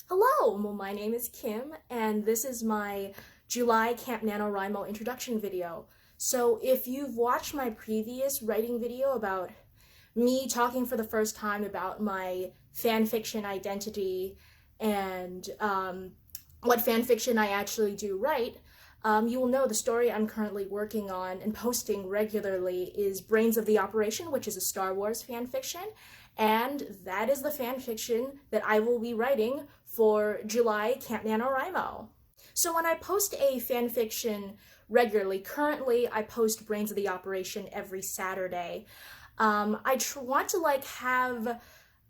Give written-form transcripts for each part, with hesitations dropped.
Hello, well, my name is Kim, and this is my July Camp NaNoWriMo introduction video. So if you've watched my previous writing video about me talking for the first time about my fanfiction identity and what fanfiction I actually do write, you will know the story I'm currently working on and posting regularly is Brains of the Operation, which is a Star Wars fanfiction, and that is the fanfiction that I will be writing for July Camp NaNoWriMo. So when I post a fanfiction regularly, currently I post Brains of the Operation every Saturday. I want to have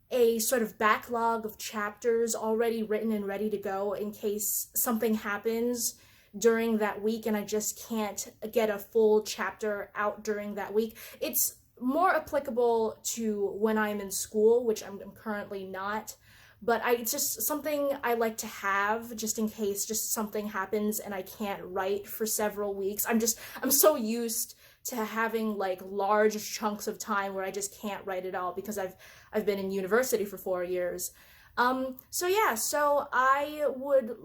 a sort of backlog of chapters already written and ready to go in case something happens during that week and I just can't get a full chapter out during that week. It's more applicable to when I'm in school, which I'm currently not, but it's just something I like to have just in case just something happens and I can't write for several weeks. I'm so used to having large chunks of time where I just can't write at all because I've been in university for 4 years. So I would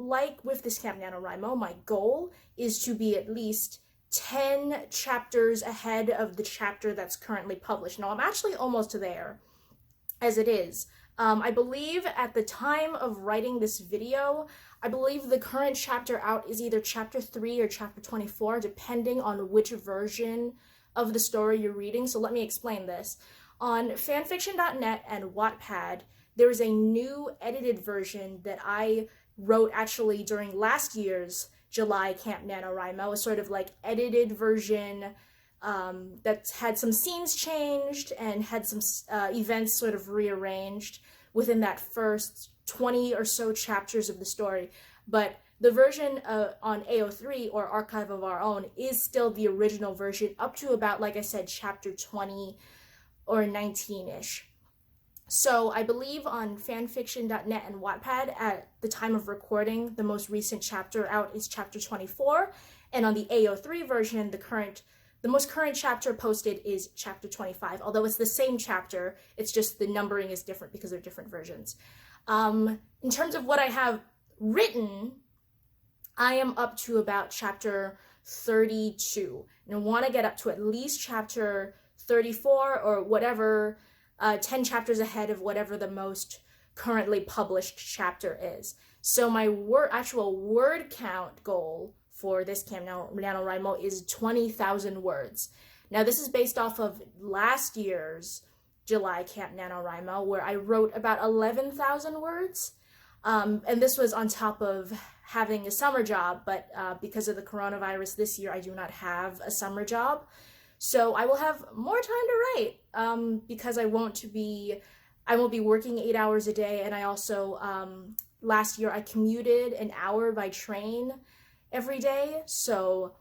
with this Camp NaNoWriMo, my goal is to be at least 10 chapters ahead of the chapter that's currently published. Now, I'm actually almost there as it is. I believe at the time of writing this video, I believe the current chapter out is either chapter 3 or chapter 24, depending on which version of the story you're reading. So let me explain this. On fanfiction.net and Wattpad, there is a new edited version that I wrote actually during last year's July Camp NaNoWriMo, a sort of edited version that had some scenes changed and had some events sort of rearranged within that first 20 or so chapters of the story. But the version on AO3, or Archive of Our Own, is still the original version up to about, like I said, chapter 20 or 19-ish. So I believe on fanfiction.net and Wattpad at the time of recording, the most recent chapter out is chapter 24, and on the AO3 version, the most current chapter posted is chapter 25, although it's the same chapter, it's just the numbering is different because they're different versions. In terms of what I have written, I am up to about chapter 32, and I want to get up to at least chapter 34 or whatever, 10 chapters ahead of whatever the most currently published chapter is. So my actual word count goal for this Camp NaNoWriMo is 20,000 words. Now this is based off of last year's July Camp NaNoWriMo, where I wrote about 11,000 words. And this was on top of having a summer job, but because of the coronavirus this year, I do not have a summer job. So I will have more time to write because I won't be working 8 hours a day. And I also, last year I commuted an hour by train every day. So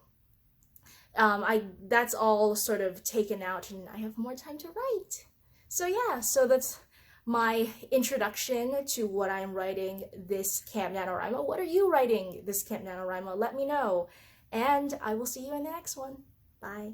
that's all sort of taken out and I have more time to write. So yeah, so that's my introduction to what I'm writing this Camp NaNoWriMo. What are you writing this Camp NaNoWriMo? Let me know. And I will see you in the next one. Bye.